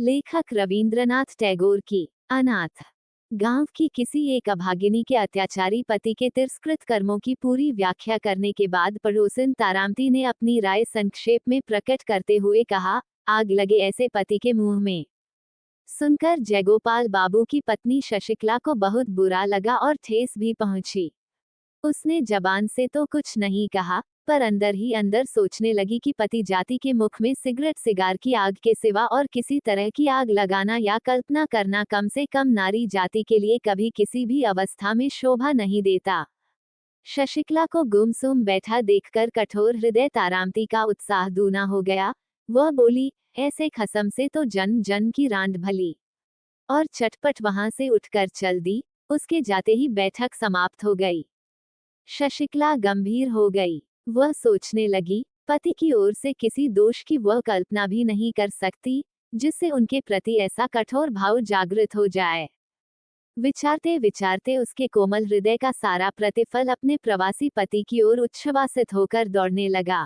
लेखक रवींद्रनाथ टैगोर की अनाथ। गांव की किसी एक अभागिनी के अत्याचारी पति के तिरस्कृत कर्मों की पूरी व्याख्या करने के बाद पड़ोसिन तारामती ने अपनी राय संक्षेप में प्रकट करते हुए कहा, आग लगे ऐसे पति के मुंह में। सुनकर जयगोपाल बाबू की पत्नी शशिकला को बहुत बुरा लगा और ठेस भी पहुंची। उसने जबान से तो कुछ नहीं कहा, पर अंदर ही अंदर सोचने लगी कि पति जाति के मुख में सिगरेट सिगार की आग के सिवा और किसी तरह की आग लगाना या कल्पना करना कम से कम नारी जाति के लिए कभी किसी भी अवस्था में शोभा नहीं देता। शशिकला को गुमसुम बैठा देखकर कठोर हृदय तारामती का उत्साह दूना हो गया। वह बोली, ऐसे खसम से तो जन जन की रांड भली, और चटपट वहां से उठकर चल दी। उसके जाते ही बैठक समाप्त हो गई। शशिकला गंभीर हो गई। वह सोचने लगी, पति की ओर से किसी दोष की वह कल्पना भी नहीं कर सकती जिससे उनके प्रति ऐसा कठोर भाव जागृत हो जाए। विचारते विचारते उसके कोमल हृदय का सारा प्रतिफल अपने प्रवासी पति की ओर उच्छ्वासित होकर दौड़ने लगा।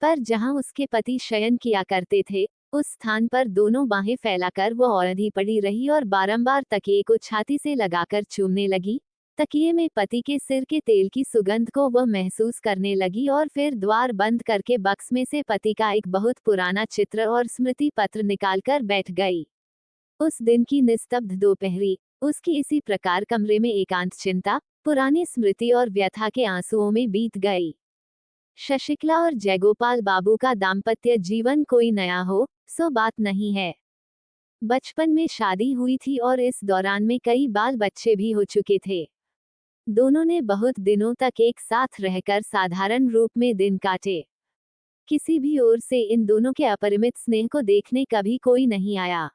पर जहां उसके पति शयन किया करते थे, उस स्थान पर दोनों बाहें फैलाकर वह औंधी पड़ी रही और बारंबार तकिए को छाती से लगाकर चूमने लगी। तकिए में पति के सिर के तेल की सुगंध को वह महसूस करने लगी और फिर द्वार बंद करके बक्स में से पति का एक बहुत पुराना चित्र और स्मृति पत्र निकालकर बैठ गई। उस दिन की निस्तब्ध दोपहरी उसकी इसी प्रकार कमरे में एकांत चिंता, पुरानी स्मृति और व्यथा के आंसुओं में बीत गई। शशिकला और जयगोपाल बाबू का दाम्पत्य जीवन कोई नया हो सो बात नहीं है। बचपन में शादी हुई थी और इस दौरान में कई बाल बच्चे भी हो चुके थे। दोनों ने बहुत दिनों तक एक साथ रहकर साधारण रूप में दिन काटे। किसी भी ओर से इन दोनों के अपरिमित स्नेह को देखने कभी कोई नहीं आया।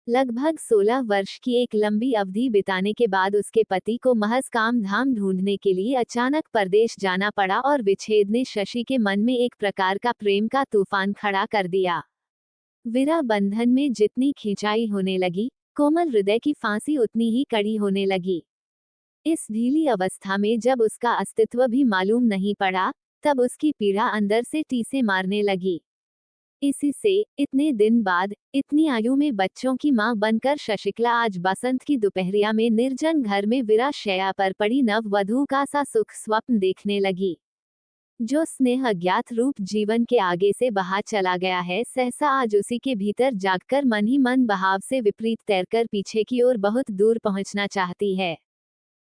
लगभग 16 वर्ष की एक लंबी अवधि बिताने के बाद उसके पति को महज काम धाम ढूंढने के लिए अचानक परदेश जाना पड़ा और विच्छेद ने शशि के मन में एक प्रकार का प्रेम का तूफान खड़ा कर दिया। विरह बंधन में जितनी खिंचाई होने लगी, कोमल हृदय की फांसी उतनी ही कड़ी होने लगी। इस ढीली अवस्था में जब उसका अस्तित्व भी मालूम नहीं पड़ा, तब उसकी पीड़ा अंदर से टीसे मारने लगी। इसी से इतने दिन बाद इतनी आयु में बच्चों की मां बनकर शशिकला आज बसंत की दोपहरिया में निर्जन घर में विरह शैया पर पड़ी नववधू का सा सुख स्वप्न देखने लगी। जो स्नेह अज्ञात रूप जीवन के आगे से बहा चला गया है, सहसा आज उसी के भीतर जागकर मन ही मन बहाव से विपरीत तैरकर पीछे की ओर बहुत दूर पहुंचना चाहती है।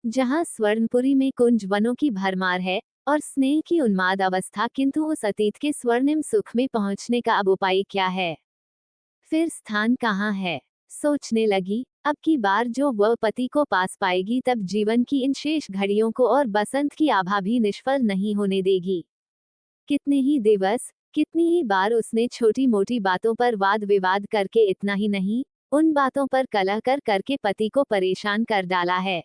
जहां स्वर्णपुरी में कुंज वनों की भरमार है और स्नेह की उन्माद अवस्था, किंतु उस अतीत के स्वर्णिम सुख में पहुंचने का अब उपाय क्या है? फिर स्थान कहाँ है? सोचने लगी, अब की बार जो वह पति को पास पाएगी तब जीवन की इन शेष घड़ियों को और बसंत की आभा भी निष्फल नहीं होने देगी। कितने ही दिवस, कितनी ही बार उसने छोटी मोटी बातों पर वाद विवाद करके, इतना ही नहीं, उन बातों पर कलह कर करके पति को परेशान कर डाला है।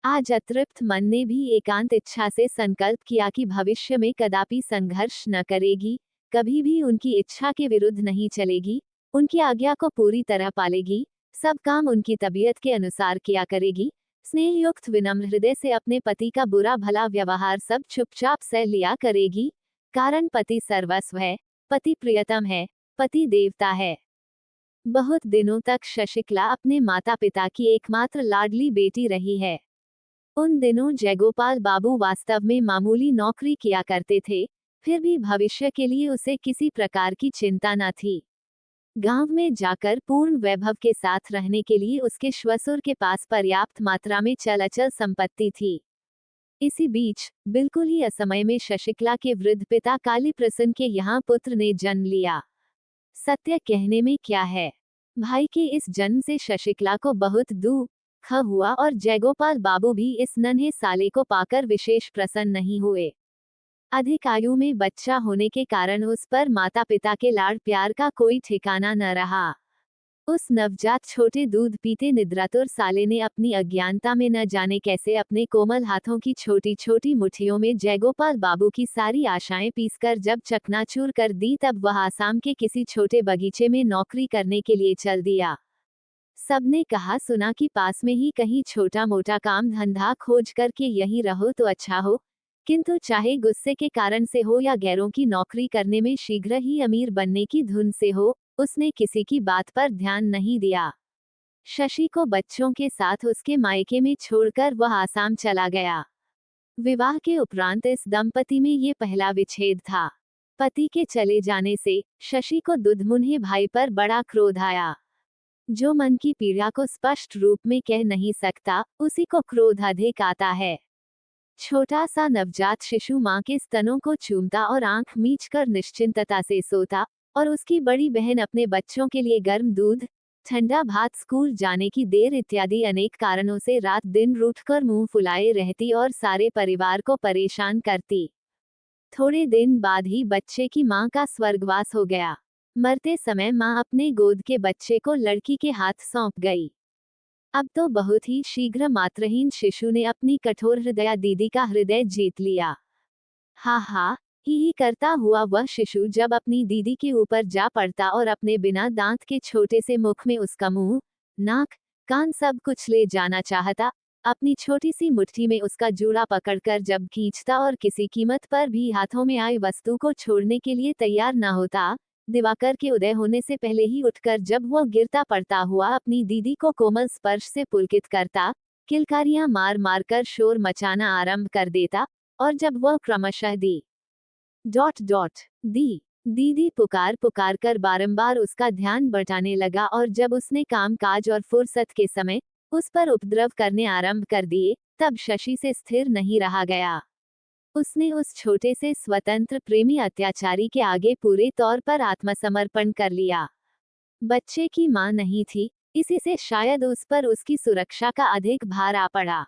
आज अतृप्त मन ने भी एकांत इच्छा से संकल्प किया कि भविष्य में कदापि संघर्ष न करेगी, कभी भी उनकी इच्छा के विरुद्ध नहीं चलेगी, उनकी आज्ञा को पूरी तरह पालेगी, सब काम उनकी तबीयत के अनुसार किया करेगी, स्नेहयुक्त विनम्र हृदय से अपने पति का बुरा भला व्यवहार सब चुपचाप सह लिया करेगी, कारण पति सर्वस्व है, पति प्रियतम है, पति देवता है। बहुत दिनों तक शशिकला अपने माता पिता की एकमात्र लाडली बेटी रही है। उन दिनों जयगोपाल बाबू वास्तव में मामूली नौकरी किया करते थे, फिर भी भविष्य के लिए उसे किसी प्रकार की चिंता न थी। गांव में जाकर पूर्ण वैभव के साथ रहने के लिए उसके श्वसुर के पास पर्याप्त मात्रा में चल अचल संपत्ति थी। इसी बीच बिल्कुल ही असमय में शशिकला के वृद्ध पिता काली प्रसन्न के यहाँ पुत्र ने जन्म लिया। सत्य कहने में क्या है, भाई के इस जन्म से शशिकला को बहुत दुख हुआ और जयगोपाल बाबू भी इस नन्हे साले को पाकर विशेष प्रसन्न नहीं हुए। अधिक आयु में बच्चा होने के कारण उस पर माता पिता के लाड़ प्यार का कोई ठिकाना न रहा। उस नवजात छोटे दूध पीते निद्रातुर साले ने अपनी अज्ञानता में न जाने कैसे अपने कोमल हाथों की छोटी छोटी मुट्ठियों में जयगोपाल बाबू की सारी आशाएं पीसकर जब चकनाचूर कर दी, तब वह आसाम के किसी छोटे बगीचे में नौकरी करने के लिए चल दिया। सबने कहा सुना कि पास में ही कहीं छोटा मोटा काम धंधा खोज करके यहीं रहो तो अच्छा हो, किंतु चाहे गुस्से के कारण से हो या गैरों की नौकरी करने में शीघ्र ही अमीर बनने की धुन से हो, उसने किसी की बात पर ध्यान नहीं दिया। शशि को बच्चों के साथ उसके मायके में छोड़कर वह आसाम चला गया। विवाह के उपरांत इस दंपति में ये पहला विच्छेद था। पति के चले जाने से शशि को दुधमुन्हे भाई पर बड़ा क्रोध आया। जो मन की पीड़ा को स्पष्ट रूप में कह नहीं सकता, उसी को क्रोध अधिक आता है। छोटा सा नवजात शिशु मां के स्तनों को चूमता और आंख मीचकर निश्चिंतता से सोता, और उसकी बड़ी बहन अपने बच्चों के लिए गर्म दूध, ठंडा भात, स्कूल जाने की देर इत्यादि अनेक कारणों से रात दिन रूठकर मुंह फुलाए रहती और सारे परिवार को परेशान करती। थोड़े दिन बाद ही बच्चे की मां का स्वर्गवास हो गया। मरते समय मां अपने गोद के बच्चे को लड़की के हाथ सौंप गई। अब तो बहुत ही शीघ्र मात्रहीन शिशु ने अपनी कठोर हृदया दीदी का हृदय जीत लिया। हा हा ही करता हुआ वह शिशु जब अपनी दीदी के ऊपर जा पड़ता और अपने बिना दांत के छोटे से मुख में उसका मुंह, नाक, कान सब कुछ ले जाना चाहता, अपनी छोटी सी मुट्ठी में उसका जूड़ा पकड़कर जब खींचता और किसी कीमत पर भी हाथों में आई वस्तु को छोड़ने के लिए तैयार न होता, दिवाकर के उदय होने से पहले ही उठकर जब वह गिरता पड़ता हुआ अपनी दीदी को कोमल स्पर्श से पुलकित करता, किलकारियां मार मार कर शोर मचाना आरंभ कर देता, और जब वह क्रमशः दी दीदी पुकार पुकार कर बारंबार उसका ध्यान बटाने लगा, और जब उसने काम काज और फुर्सत के समय उस पर उपद्रव करने आरंभ कर दिए, तब शशि से स्थिर नहीं रहा गया। उसने उस छोटे से स्वतंत्र प्रेमी अत्याचारी के आगे पूरे तौर पर आत्मसमर्पण कर लिया। बच्चे की मां नहीं थी, इसी से शायद उस पर उसकी सुरक्षा का अधिक भार आ पड़ा।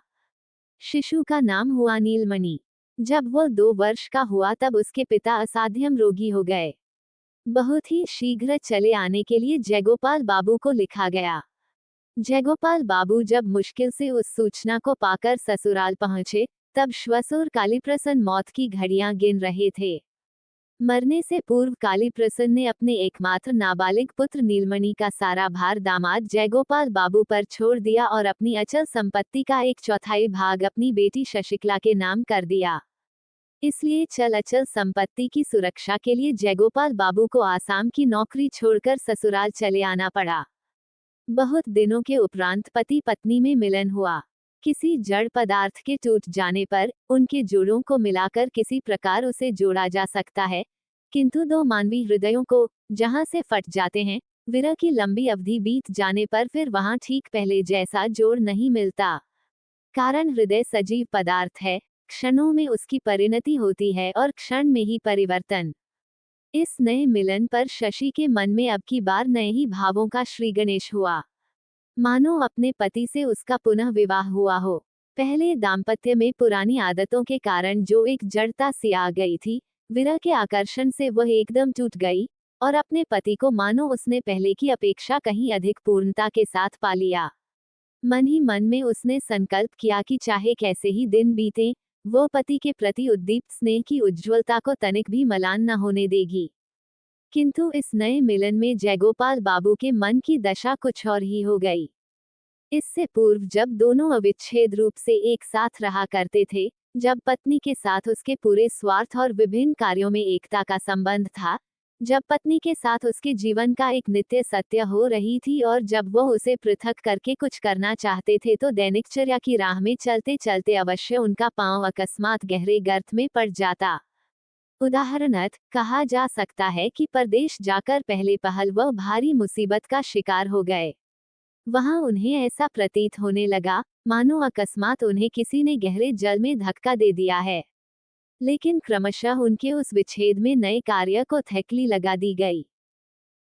शिशु का नाम हुआ नीलमणि। जब वो 2 वर्ष का हुआ तब उसके पिता असाध्यम रोगी हो गए। बहुत ही शीघ्र चले आने के लिए जयगोपाल बाबू को लिखा गया। जयगोपाल बाबू जब मुश्किल से उस सूचना को पाकर ससुराल पहुंचे, तब श्वसुर कालीप्रसन्न मौत की घड़ियां गिन रहे थे। मरने से पूर्व कालीप्रसन्न ने अपने एकमात्र नाबालिग पुत्र नीलमणि का सारा भार दामाद जयगोपाल बाबू पर छोड़ दिया और अपनी अचल संपत्ति का 1/4 भाग अपनी बेटी शशिकला के नाम कर दिया। इसलिए चल अचल संपत्ति की सुरक्षा के लिए जयगोपाल बाबू को आसाम की नौकरी छोड़कर ससुराल चले आना पड़ा। बहुत दिनों के उपरांत पति पत्नी में मिलन हुआ। किसी जड़ पदार्थ के टूट जाने पर उनके जोड़ों को मिलाकर किसी प्रकार उसे जोड़ा जा सकता है, किंतु 2 मानवीय हृदयों को जहां से फट जाते हैं, विरह की लंबी अवधि बीत जाने पर फिर वहां ठीक पहले जैसा जोड़ नहीं मिलता। कारण हृदय सजीव पदार्थ है, क्षणों में उसकी परिणति होती है और क्षण में ही परिवर्तन। इस नए मिलन पर शशि के मन में अब की बार नए ही भावों का श्री गणेश हुआ, मानो अपने पति से उसका पुनः विवाह हुआ हो। पहले दाम्पत्य में पुरानी आदतों के कारण जो एक जड़ता सी आ गई थी, विरह के आकर्षण से वह एकदम टूट गई, और अपने पति को मानो उसने पहले की अपेक्षा कहीं अधिक पूर्णता के साथ पा लिया। मन ही मन में उसने संकल्प किया कि चाहे कैसे ही दिन बीते, वो पति के प्रति उद्दीप्त स्नेह की उज्ज्वलता को तनिक भी मलान न होने देगी। किंतु इस नए मिलन में जयगोपाल बाबू के मन की दशा कुछ और ही हो गई। इससे पूर्व जब दोनों अविच्छेद रूप से एक साथ रहा करते थे, जब पत्नी के साथ उसके पूरे स्वार्थ और विभिन्न कार्यों में एकता का संबंध था, जब पत्नी के साथ उसके जीवन का एक नित्य सत्य हो रही थी, और जब वह उसे पृथक करके कुछ करना चाहते थे तो दैनिकचर्या की राह में चलते चलते अवश्य उनका पांव अकस्मात गहरे गर्त में पड़ जाता। उदाहरणतः कहा जा सकता है कि परदेश जाकर पहले पहल वह भारी मुसीबत का शिकार हो गए। वहां उन्हें ऐसा प्रतीत होने लगा मानो अकस्मात उन्हें किसी ने गहरे जल में धक्का दे दिया है। लेकिन क्रमशः उनके उस विच्छेद में नए कार्य को थैकली लगा दी गई।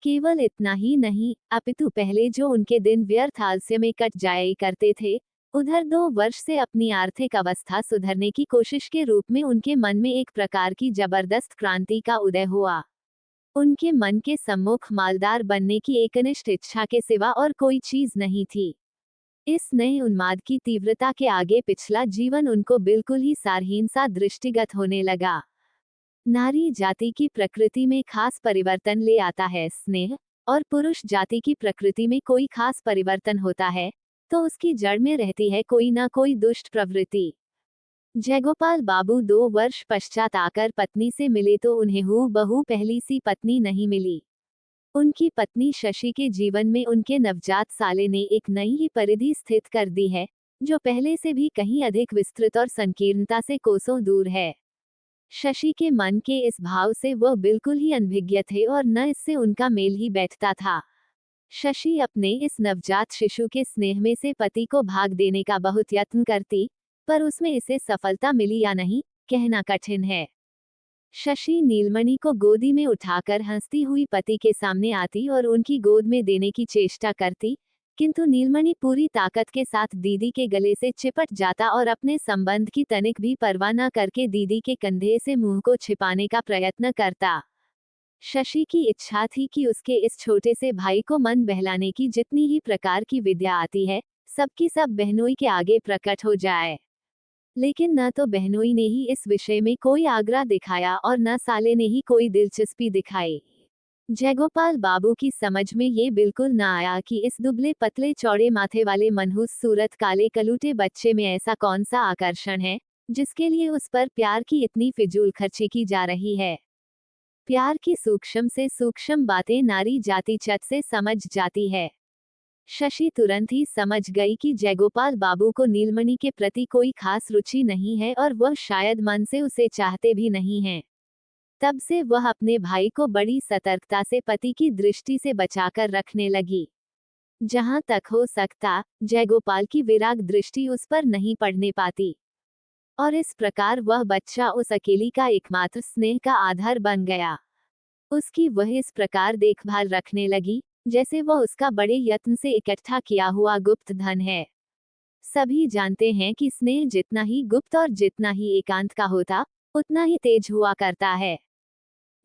केवल इतना ही नहीं, अपितु पहले जो उनके दिन व्यर्थ आलस्य में कट जाया करते थे, उधर 2 वर्ष से अपनी आर्थिक अवस्था सुधरने की कोशिश के रूप में उनके मन में एक प्रकार की जबरदस्त क्रांति का उदय हुआ। उनके मन के सम्मुख मालदार बनने की एकनिष्ठ इच्छा के सिवा और कोई चीज नहीं थी। इस नए उन्माद की तीव्रता के आगे पिछला जीवन उनको बिल्कुल ही सारहीन सा दृष्टिगत होने लगा। नारी जाति की प्रकृति में खास परिवर्तन ले आता है स्नेह, और पुरुष जाति की प्रकृति में कोई खास परिवर्तन होता है, तो उसकी जड़ में रहती है कोई ना कोई दुष्ट प्रवृत्ति। जयगोपाल बाबू 2 वर्ष पश्चात आकर पत्नी से मिले तो उन्हें हूबहू पहली सी पत्नी नहीं मिली। उनकी पत्नी शशि के जीवन में उनके नवजात साले ने एक नई ही परिधि स्थित कर दी है, जो पहले से भी कहीं अधिक विस्तृत और संकीर्णता से कोसों दूर है। शशि के मन के इस भाव से वह बिल्कुल ही अनभिज्ञ थे और न इससे उनका मेल ही बैठता था। शशि अपने इस नवजात शिशु के स्नेह में से पति को भाग देने का बहुत यत्न करती, पर उसमें इसे सफलता मिली या नहीं, कहना कठिन है। शशि नीलमणि को गोदी में उठाकर हंसती हुई पति के सामने आती और उनकी गोद में देने की चेष्टा करती, किंतु नीलमणि पूरी ताकत के साथ दीदी के गले से चिपट जाता और अपने संबंध की तनिक भी परवाह न करके दीदी के कंधे से मुंह को छिपाने का प्रयत्न करता। शशि की इच्छा थी कि उसके इस छोटे से भाई को मन बहलाने की जितनी ही प्रकार की विद्या आती है, सबकी सब बहनोई के आगे प्रकट हो जाए। लेकिन न तो बहनोई ने ही इस विषय में कोई आग्रह दिखाया और न साले ने ही कोई दिलचस्पी दिखाई। जयगोपाल बाबू की समझ में ये बिल्कुल न आया कि इस दुबले पतले चौड़े माथे वाले मनहूस सूरत काले कलूटे बच्चे में ऐसा कौन सा आकर्षण है, जिसके लिए उस पर प्यार की इतनी फिजूल खर्ची की जा रही है। प्यार की सूक्ष्म से सूक्ष्म बातें नारी जाति चट से समझ जाती है। शशि तुरंत ही समझ गई कि जयगोपाल बाबू को नीलमणि के प्रति कोई खास रुचि नहीं है और वह शायद मन से उसे चाहते भी नहीं हैं। तब से वह अपने भाई को बड़ी सतर्कता से पति की दृष्टि से बचाकर रखने लगी। जहां तक हो सकता, जयगोपाल की विराग दृष्टि उस पर नहीं पड़ने पाती, और इस प्रकार वह बच्चा उस अकेली का एकमात्र स्नेह का आधार बन गया। उसकी वह इस प्रकार देखभाल रखने लगी, जैसे वह उसका बड़े यत्न से इकट्ठा किया हुआ गुप्त धन है। सभी जानते हैं कि स्नेह जितना ही गुप्त और जितना ही एकांत का होता, उतना ही तेज हुआ करता है।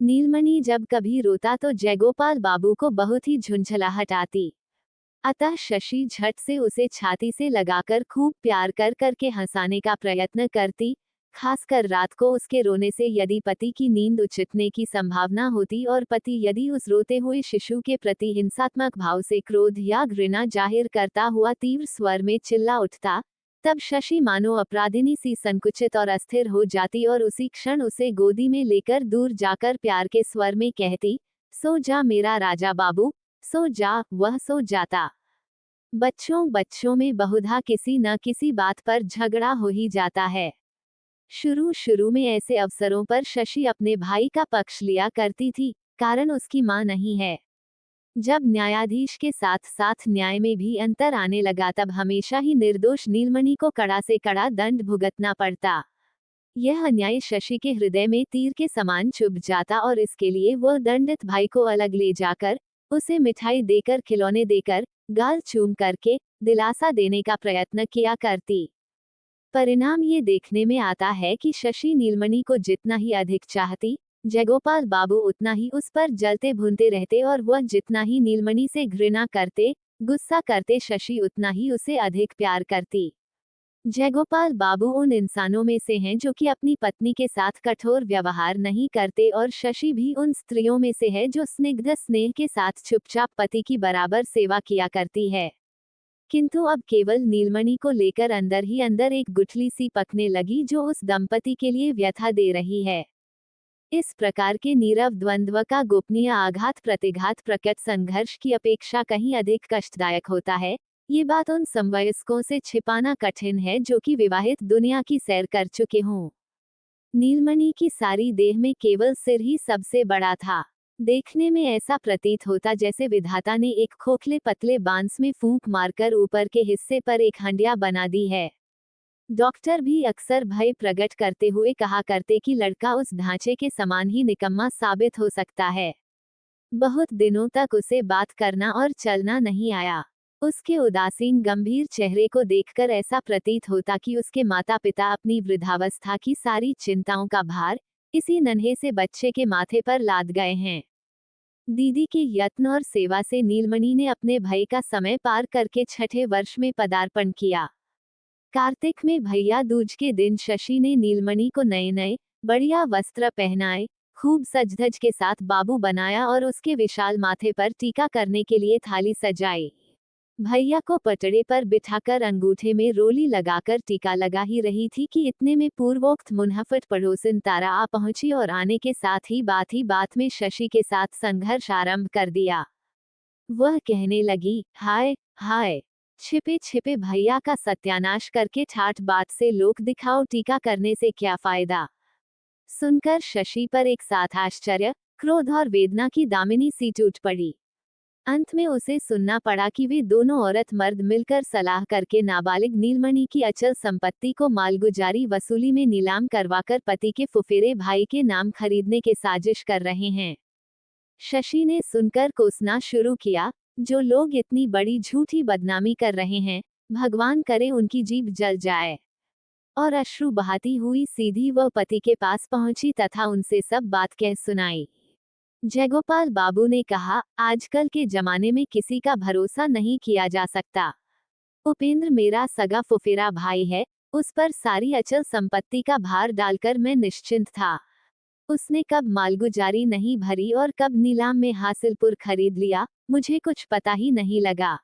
नीलमणि जब कभी रोता तो जयगोपाल बाबू को बहुत ही झुंझलाहट आती, अतः शशि झट से उसे छाती से लगाकर खूब प्यार कर करके हंसाने का प्रयत्न करती, खासकर रात को उसके रोने से यदि पति की नींद उचटने की संभावना होती और पति यदि उस रोते हुए शिशु के प्रति हिंसात्मक भाव से क्रोध या घृणा जाहिर करता हुआ तीव्र स्वर में चिल्ला उठता, तब शशि मानो अपराधिनी सी संकुचित और अस्थिर हो जाती और उसी क्षण उसे गोदी में लेकर दूर जाकर प्यार के स्वर में कहती, सो जा मेरा राजा बाबू, सो जा। वह सो जाता। बच्चों में बहुधा किसी न किसी बात पर झगड़ा हो ही जाता है। शुरू में ऐसे अवसरों पर शशि अपने भाई का पक्ष लिया करती थी, कारण उसकी मां नहीं है। जब न्यायाधीश के साथ साथ न्याय में भी अंतर आने लगा तब हमेशा ही निर्दोष नीलमणि को कड़ा से कड़ा दंड भुगतना पड़ता। यह अन्याय शशि के हृदय में तीर के समान चुभ जाता और इसके लिए वह दंडित भाई को अलग ले जाकर, उसे मिठाई देकर, खिलौने देकर, गाल चूम करके दिलासा देने का प्रयत्न किया करती। परिणाम ये देखने में आता है कि शशि नीलमणि को जितना ही अधिक चाहती, जयगोपाल बाबू उतना ही उस पर जलते भुनते रहते और वह जितना ही नीलमणि से घृणा करते, गुस्सा करते, शशि उतना ही उसे अधिक प्यार करती। जयगोपाल बाबू उन इंसानों में से हैं जो कि अपनी पत्नी के साथ कठोर व्यवहार नहीं करते और शशि भी उन स्त्रियों में से है जो स्निग्ध स्नेह के साथ चुपचाप पति की बराबर सेवा किया करती है। किंतु अब केवल नीलमणि को लेकर अंदर ही अंदर एक गुठली सी पकने लगी जो उस दंपति के लिए व्यथा दे रही है। इस प्रकार के नीरव द्वंद्व का गोपनीय आघात प्रतिघात प्रकट संघर्ष की अपेक्षा कहीं अधिक कष्टदायक होता है। ये बात उन समवयस्कों से छिपाना कठिन है जो कि विवाहित दुनिया की सैर कर चुके हों। नीलमणि की सारी देह में केवल सिर ही सबसे बड़ा था। देखने में ऐसा प्रतीत होता जैसे विधाता ने एक खोखले पतले बांस में फूंक मारकर ऊपर के हिस्से पर एक हंडिया बना दी है। डॉक्टर भी अक्सर भय प्रकट करते हुए कहा करते कि लड़का उस ढांचे के समान ही निकम्मा साबित हो सकता है। बहुत दिनों तक उसे बात करना और चलना नहीं आया। उसके उदासीन गंभीर चेहरे को देखकर ऐसा प्रतीत होता कि उसके माता पिता अपनी वृद्धावस्था की सारी चिंताओं का भार इसी नन्हे से बच्चे के माथे पर लाद गए हैं। दीदी के यत्न और सेवा से नीलमणि ने अपने भय का समय पार करके 6ठे वर्ष में पदार्पण किया। कार्तिक में भैया दूज के दिन शशि ने नीलमणि को नए नए बढ़िया वस्त्र पहनाए, खूब सजधज के साथ बाबू बनाया और उसके विशाल माथे पर टीका करने के लिए थाली सजाई। भैया को पटड़े पर बिठाकर अंगूठे में रोली लगाकर टीका लगा ही रही थी कि इतने में पूर्वोक्त मुनहफट पड़ोसिन तारा आ पहुंची और आने के साथ ही बात में शशि के साथ संघर्ष आरंभ कर दिया। वह कहने लगी, हाय हाय, छिपे छिपे भैया का सत्यानाश करके ठाठ बाट से लोक दिखाओ टीका करने से क्या फायदा। सुनकर शशि पर एक साथ आश्चर्य, क्रोध और वेदना की दामिनी सी टूट पड़ी। अंत में उसे सुनना पड़ा कि वे दोनों औरत मर्द मिलकर सलाह करके नाबालिग नीलमणि की अचल संपत्ति को मालगुजारी वसूली में नीलाम करवाकर पति के फुफेरे भाई के नाम खरीदने के साजिश कर रहे हैं। शशि ने सुनकर कोसना शुरू किया, जो लोग इतनी बड़ी झूठी बदनामी कर रहे हैं, भगवान करे उनकी जीभ जल जाए। और अश्रु बहाती हुई सीधी वह पति के पास पहुंची तथा उनसे सब बात कह सुनाई। जयगोपाल बाबू ने कहा, आजकल के जमाने में किसी का भरोसा नहीं किया जा सकता। उपेंद्र मेरा सगा फुफेरा भाई है, उस पर सारी अचल संपत्ति का भार डालकर मैं निश्चिंत था। उसने कब मालगुजारी नहीं भरी और कब नीलाम में हासिलपुर खरीद लिया, मुझे कुछ पता ही नहीं लगा।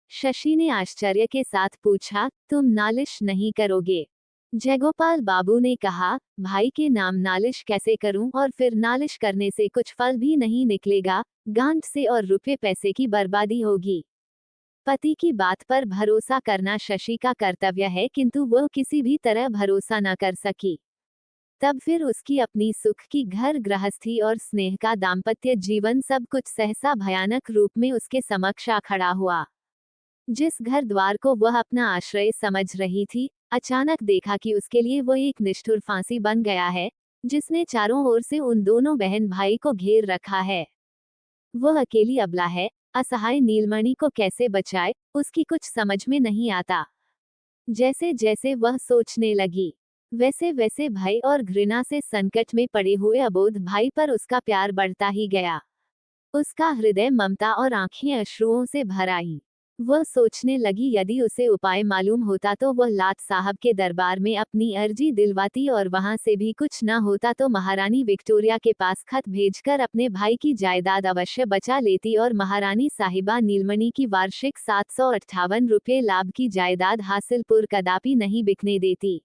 शशि ने आश्चर्य के साथ पूछा, तुम नालिश नहीं करोगे? जयगोपाल बाबू ने कहा, भाई के नाम नालिश कैसे करूं, और फिर नालिश करने से कुछ फल भी नहीं निकलेगा, गांठ से और रुपए पैसे की बर्बादी होगी। पति की बात पर भरोसा करना शशि का कर्तव्य है, किंतु वह किसी भी तरह भरोसा न कर सकी। तब फिर उसकी अपनी सुख की घर गृहस्थी और स्नेह का दाम्पत्य जीवन सब कुछ सहसा भयानक रूप में उसके समक्ष आ खड़ा हुआ। जिस घर द्वार को वह अपना आश्रय समझ रही थी, अचानक देखा कि उसके लिए वो एक निष्ठुर फांसी बन गया है, जिसने चारों ओर से उन दोनों बहन भाई को घेर रखा है। वह अकेली अबला है, असहाय नीलमणि को कैसे बचाए, उसकी कुछ समझ में नहीं आता। जैसे जैसे वह सोचने लगी, वैसे वैसे भय और घृणा से संकट में पड़े हुए अबोध भाई पर उसका प्यार बढ़ता ही गया। उसका हृदय ममता और आंखें अश्रुओं से भर आई। वह सोचने लगी, यदि उसे उपाय मालूम होता तो वह लाट साहब के दरबार में अपनी अर्जी दिलवाती, और वहां से भी कुछ न होता तो महारानी विक्टोरिया के पास खत भेजकर अपने भाई की जायदाद अवश्य बचा लेती और महारानी साहिबा नीलमणि की वार्षिक 758 रुपये लाभ की जायदाद हासिलपुर कदापि नहीं बिकने देती।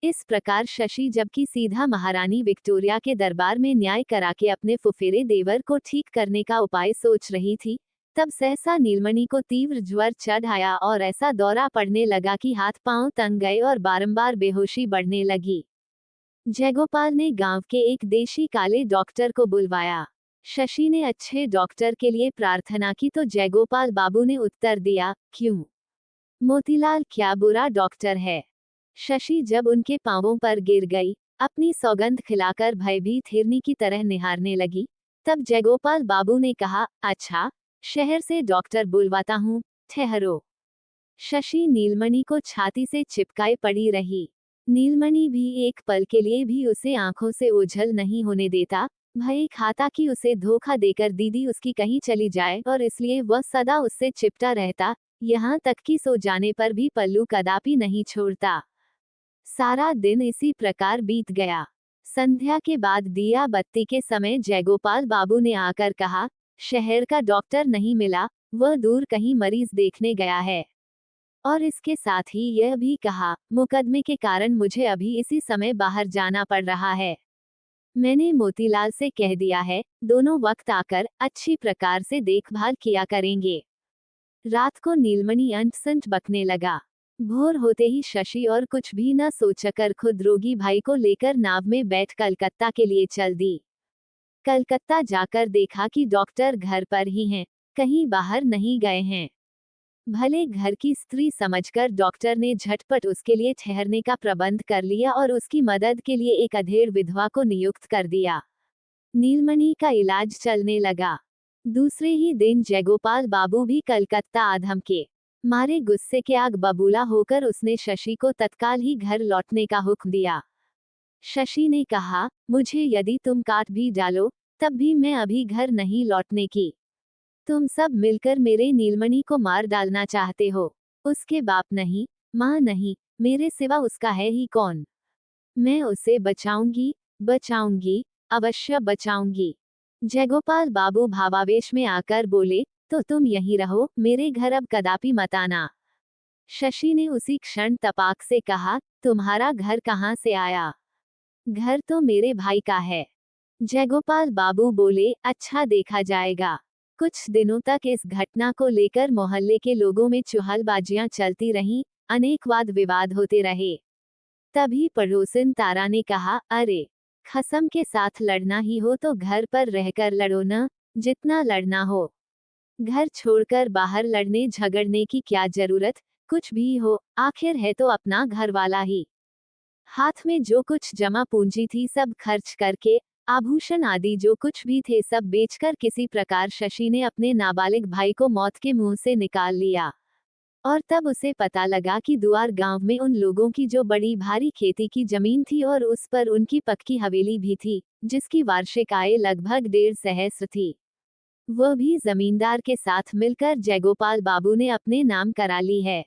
इस प्रकार शशि जबकि सीधा महारानी विक्टोरिया के दरबार में न्याय करा के अपने फुफेरे देवर को ठीक करने का उपाय सोच रही थी, तब सहसा नीलमणि को तीव्र ज्वर चढ़ आया और ऐसा दौरा पड़ने लगा कि हाथ पांव तंग गए और बारंबार बेहोशी बढ़ने लगी। जयगोपाल ने गांव के एक देशी काले डॉक्टर को बुलवाया। शशि ने अच्छे डॉक्टर के लिए प्रार्थना की तो जयगोपाल बाबू ने उत्तर दिया, क्यों मोतीलाल, क्या बुरा डॉक्टर है? शशि जब उनके पांवों पर गिर गई, अपनी सौगंध खिलाकर भयभीत हिरनी की तरह निहारने लगी, तब जयगोपाल बाबू ने कहा, अच्छा, शहर से डॉक्टर बुलवाता हूँ, ठहरो। शशि नीलमणि को छाती से चिपकाए पड़ी रही। नीलमणि भी एक पल के लिए भी उसे आंखों से ओझल नहीं होने देता। भय खाता कि उसे धोखा देकर दीदी उसकी कहीं चली जाए, और इसलिए वह सदा उससे चिपटा रहता, यहाँ तक कि सो जाने पर भी पल्लू कदापि नहीं छोड़ता। सारा दिन इसी प्रकार बीत गया। संध्या के बाद दिया बत्ती के समय जयगोपाल बाबू ने आकर कहा, शहर का डॉक्टर नहीं मिला, वह दूर कहीं मरीज देखने गया है। और इसके साथ ही यह भी कहा, मुकदमे के कारण मुझे अभी इसी समय बाहर जाना पड़ रहा है। मैंने मोतीलाल से कह दिया है, दोनों वक्त आकर अच्छी प्रकार से देखभाल किया करेंगे। रात को नीलमणि अंट-संट बकने लगा। भोर होते ही शशि और कुछ भी न सोचकर खुद रोगी भाई को लेकर नाव में बैठ कलकत्ता के लिए चल दी। कलकत्ता जाकर देखा कि डॉक्टर घर पर ही हैं, कहीं बाहर नहीं गए हैं। भले घर की स्त्री समझकर डॉक्टर ने झटपट उसके लिए ठहरने का प्रबंध कर लिया और उसकी मदद के लिए एक अधेड़ विधवा को नियुक्त कर दिया। नीलमणि का इलाज चलने लगा। दूसरे ही दिन जयगोपाल बाबू भी कलकत्ता आधम के मारे गुस्से के आग बबूला होकर उसने शशि को तत्काल ही घर लौटने का हुक्म दिया। शशि ने कहा, मुझे यदि तुम काट भी डालो, तब भी मैं अभी घर नहीं लौटने की। तुम सब मिलकर मेरे नीलमणि को मार डालना चाहते हो। उसके बाप नहीं, माँ नहीं, मेरे सिवा उसका है ही कौन? मैं उसे बचाऊंगी, बचाऊंगी, अवश्य बचाऊंगी। जयगोपाल बाबू भावावेश में आकर बोले, तो तुम यहीं रहो, मेरे घर अब कदापि मत आना। शशि ने उसी क्षण तपाक से कहा, तुम्हारा घर कहाँ से आया? घर तो मेरे भाई का है। जयगोपाल बाबू बोले, अच्छा देखा जाएगा। कुछ दिनों तक इस घटना को लेकर मोहल्ले के लोगों में चुहलबाजियां चलती रहीं, अनेक वाद विवाद होते रहे। तभी पड़ोसिन तारा ने कहा, अरे, खसम के साथ लड़ना ही हो तो घर पर रहकर लड़ो न, जितना लड़ना हो। घर छोड़कर बाहर लड़ने झगड़ने की क्या जरूरत? कुछ भी हो, आखिर है तो अपना घर वाला ही। हाथ में जो कुछ जमा पूंजी थी सब खर्च करके, आभूषण आदि जो कुछ भी थे सब बेचकर किसी प्रकार शशि ने अपने नाबालिग भाई को मौत के मुंह से निकाल लिया। और तब उसे पता लगा कि दुआर गांव में उन लोगों की जो बड़ी भारी खेती की जमीन थी और उस पर उनकी पक्की हवेली भी थी, जिसकी वार्षिक आय लगभग 1.5 सहस्त्र थी, वह भी जमींदार के साथ मिलकर जयगोपाल बाबू ने अपने नाम करा ली है।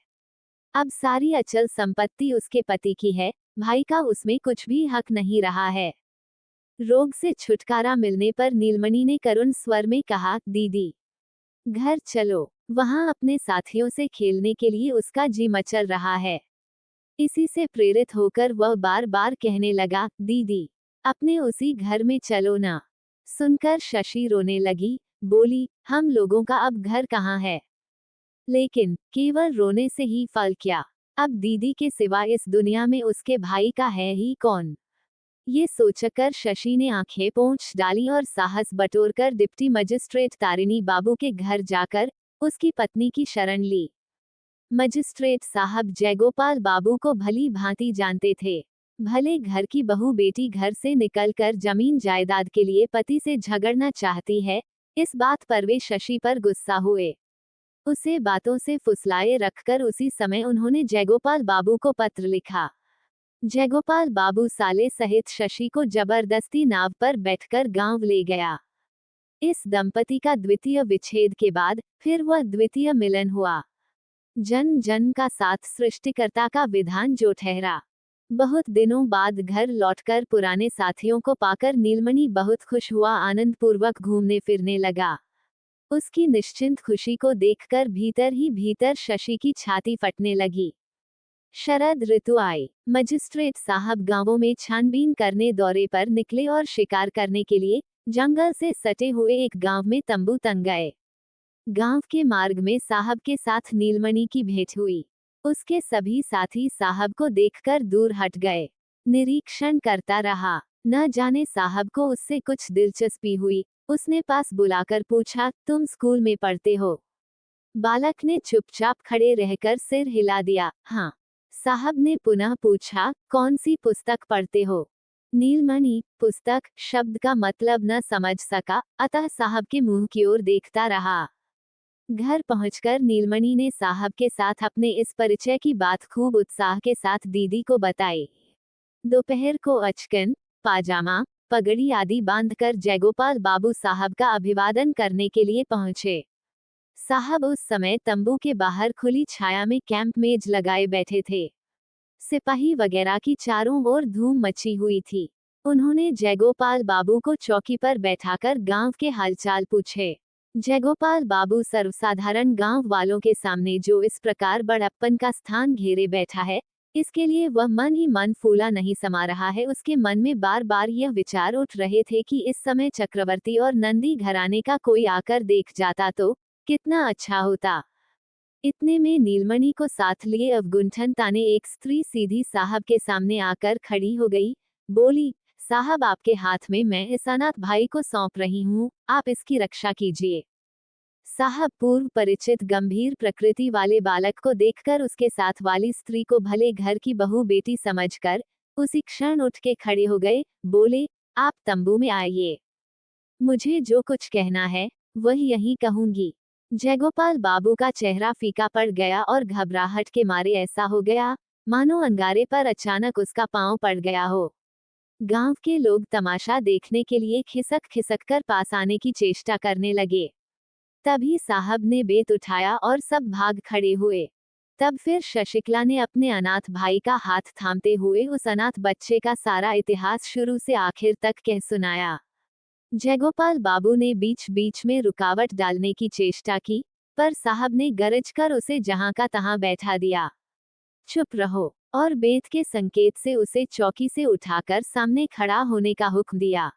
अब सारी अचल संपत्ति उसके पति की है, भाई का उसमें कुछ भी हक नहीं रहा है। रोग से छुटकारा मिलने पर नीलमणि ने करुण स्वर में कहा, दीदी, घर चलो। वहां अपने साथियों से खेलने के लिए उसका जी मचल रहा है। इसी से प्रेरित होकर वह बार बार कहने लगा, दीदी, अपने उसी घर में चलो ना। सुनकर शशि रोने लगी, बोली, हम लोगों का अब घर कहाँ है? लेकिन केवल रोने से ही फल क्या? अब दीदी के सिवा इस दुनिया में उसके भाई का है ही कौन? ये सोचकर शशि ने आंखें पोंछ डाली और साहस बटोरकर डिप्टी मजिस्ट्रेट तारिणी बाबू के घर जाकर उसकी पत्नी की शरण ली। मजिस्ट्रेट साहब जयगोपाल बाबू को भली भांति जानते थे। भले घर की बहू बेटी घर से निकलकर जमीन जायदाद के लिए पति से झगड़ना चाहती है, इस बात पर वे शशि पर गुस्सा हुए। उसे बातों से फुसलाए रखकर उसी समय उन्होंने जयगोपाल बाबू को पत्र लिखा। जयगोपाल बाबू साले सहित शशि को जबरदस्ती नाव पर बैठकर गांव ले गया। इस दंपति का द्वितीय विच्छेद के बाद फिर वह द्वितीय मिलन हुआ। जन जन का साथ सृष्टिकर्ता का विधान जो ठहरा। बहुत दिनों बाद घर लौटकर पुराने साथियों को पाकर नीलमणि बहुत खुश हुआ, आनंद पूर्वक घूमने फिरने लगा। उसकी निश्चिंत खुशी को देखकर भीतर ही भीतर शशि की छाती फटने लगी। शरद ऋतु आई। मजिस्ट्रेट साहब गांवों में छानबीन करने दौरे पर निकले और शिकार करने के लिए जंगल से सटे हुए एक गांव में तंबू तन गए। गांव के मार्ग में साहब के साथ नीलमणि की भेंट हुई। उसके सभी साथी साहब को देखकर दूर हट गए। निरीक्षण करता रहा। न जाने साहब को उससे कुछ दिलचस्पी हुई। उसने पास बुलाकर पूछा, तुम स्कूल में पढ़ते हो? बालक ने चुपचाप खड़े रहकर सिर हिला दिया। हाँ। साहब ने पुनः पूछा, कौन सी पुस्तक पढ़ते हो? नीलमणि पुस्तक शब्द का मतलब न समझ सका, अतः साहब के मुंह की ओर देखता रहा। घर पहुंचकर नीलमणि ने साहब के साथ अपने इस परिचय की बात खूब उत्साह के साथ दीदी को बताई। दोपहर को अचकन, पाजामा, पगड़ी आदि बांधकर जयगोपाल बाबू साहब का अभिवादन करने के लिए पहुंचे। साहब उस समय तंबू के बाहर खुली छाया में कैंप मेज लगाए बैठे थे। सिपाही वगैरह की चारों ओर धूम मची हुई थी। उन्होंने जयगोपाल बाबू को चौकी पर बैठाकर गांव के हालचाल पूछे। जयगोपाल बाबू सर्वसाधारण गांव वालों के सामने जो इस प्रकार बड़प्पन का स्थान घेरे बैठा है, इसके लिए वह मन ही मन फूला नहीं समा रहा है। उसके मन में बार बार यह विचार उठ रहे थे कि इस समय चक्रवर्ती और नंदी घराने का कोई आकर देख जाता तो कितना अच्छा होता। इतने में नीलमणि को साथ लिए अवगुंठन ताने एक स्त्री सीधी साहब के सामने आकर खड़ी हो गई। बोली, साहब आपके हाथ में मैं इस अनाथ भाई को सौंप रही हूँ, आप इसकी रक्षा कीजिए। साहब पूर्व परिचित गंभीर प्रकृति वाले बालक को देखकर उसके साथ वाली स्त्री को भले घर की बहू बेटी समझकर उसी क्षण उठ के खड़े हो गए। बोले, आप तंबू में आइए, मुझे जो कुछ कहना है वही यहीं कहूंगी। जयगोपाल बाबू का चेहरा फीका पड़ गया और घबराहट के मारे ऐसा हो गया मानो अंगारे पर अचानक उसका पांव पड़ गया हो। गांव के लोग तमाशा देखने के लिए खिसक खिसक कर पास आने की चेष्टा करने लगे। तभी साहब ने बेत उठाया और सब भाग खड़े हुए। तब फिर शशिकला ने अपने अनाथ भाई का हाथ थामते हुए उस अनाथ बच्चे का सारा इतिहास शुरू से आखिर तक कह सुनाया। जयगोपाल बाबू ने बीच बीच में रुकावट डालने की चेष्टा की, पर साहब ने गरजकर उसे जहां का तहां बैठा दिया। चुप रहो, और बेत के संकेत से उसे चौकी से उठाकर सामने खड़ा होने का हुक्म दिया।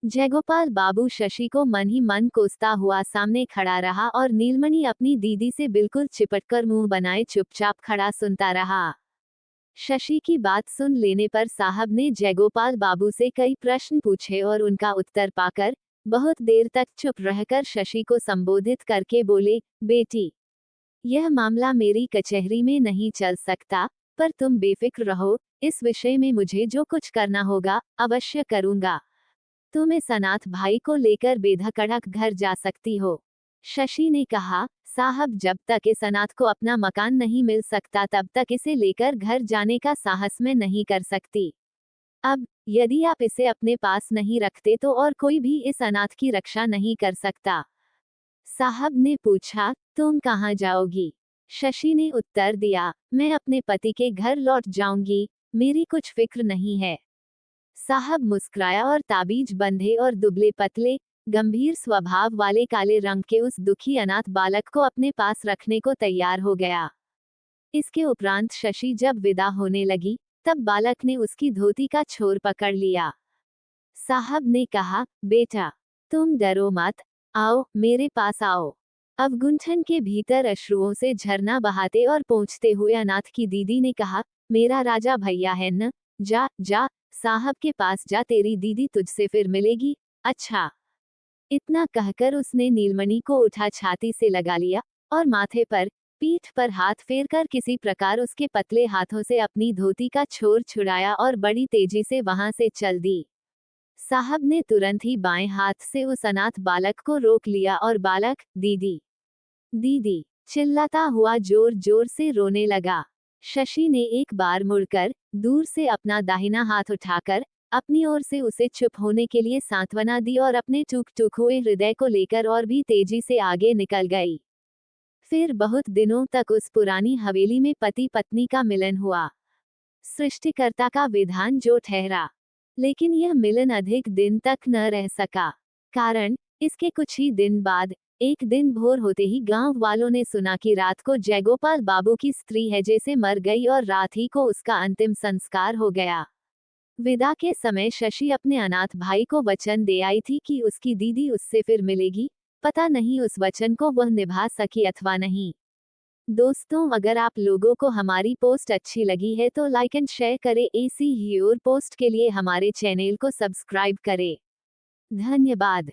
जयगोपाल बाबू शशि को मन ही मन कोसता हुआ सामने खड़ा रहा और नीलमणि अपनी दीदी से बिल्कुल चिपटकर मुंह बनाए चुपचाप खड़ा सुनता रहा। शशि की बात सुन लेने पर साहब ने जयगोपाल बाबू से कई प्रश्न पूछे और उनका उत्तर पाकर बहुत देर तक चुप रहकर शशि को संबोधित करके बोले, बेटी, यह मामला मेरी कचहरी में नहीं चल सकता, पर तुम बेफिक्र रहो, इस विषय में मुझे जो कुछ करना होगा अवश्य करूंगा। तुम इस अनाथ भाई को लेकर बेधड़क घर जा सकती हो। शशि ने कहा, साहब, जब तक इस अनाथ को अपना मकान नहीं मिल सकता तब तक इसे लेकर घर जाने का साहस मैं नहीं कर सकती। अब यदि आप इसे अपने पास नहीं रखते तो और कोई भी इस अनाथ की रक्षा नहीं कर सकता। साहब ने पूछा, तुम कहाँ जाओगी? शशि ने उत्तर दिया, मैं अपने पति के घर लौट जाऊंगी, मेरी कुछ फिक्र नहीं है। साहब मुस्कुराया और ताबीज बंधे और दुबले पतले गंभीर स्वभाव वाले काले रंग के उस दुखी अनाथ बालक को अपने पास रखने को तैयार हो गया। इसके उपरांत शशि जब विदा होने लगी, तब बालक ने उसकी धोती का छोर पकड़ लिया। साहब ने कहा, बेटा, तुम डरो मत, आओ मेरे पास आओ। अवगुंठन के भीतर अश्रुओं से झरना बहाते और पहुंचते हुए अनाथ की दीदी ने कहा, मेरा राजा भैया है न, जा जा, साहब के पास जा, तेरी दीदी तुझसे फिर मिलेगी। अच्छा। इतना कहकर उसने नीलमणि को उठा छाती से लगा लिया और माथे पर, पीठ पर हाथ फेरकर किसी प्रकार उसके पतले हाथों से अपनी धोती का छोर छुड़ाया और बड़ी तेजी से वहां से चल दी। साहब ने तुरंत ही बाएं हाथ से उस अनाथ बालक को रोक लिया और बालक, दीदी, दीदी, चिल्लाता हुआ जोर जोर से रोने लगा। शशि ने एक बार मुड़कर दूर से अपना दाहिना हाथ उठाकर अपनी ओर से उसे चुप होने के लिए सांत्वना दी और अपने टूक टूक हुए हृदय को लेकर और भी तेजी से आगे निकल गई। फिर बहुत दिनों तक उस पुरानी हवेली में पति पत्नी का मिलन हुआ। सृष्टिकर्ता का विधान जो ठहरा, लेकिन यह मिलन अधिक दिन तक न रह सका। कारण, इसके कुछ ही दिन बाद एक दिन भोर होते ही गांव वालों ने सुना कि रात को जयगोपाल बाबू की स्त्री हैजे से मर गई और रात ही को उसका अंतिम संस्कार हो गया। विदा के समय शशि अपने अनाथ भाई को वचन दे आई थी कि उसकी दीदी उससे फिर मिलेगी, पता नहीं उस वचन को वह निभा सकी अथवा नहीं। दोस्तों, अगर आप लोगों को हमारी पोस्ट अच्छी लगी है तो लाइक एंड शेयर करें। ऐसी ही और पोस्ट के लिए हमारे चैनल को सब्सक्राइब करें। धन्यवाद।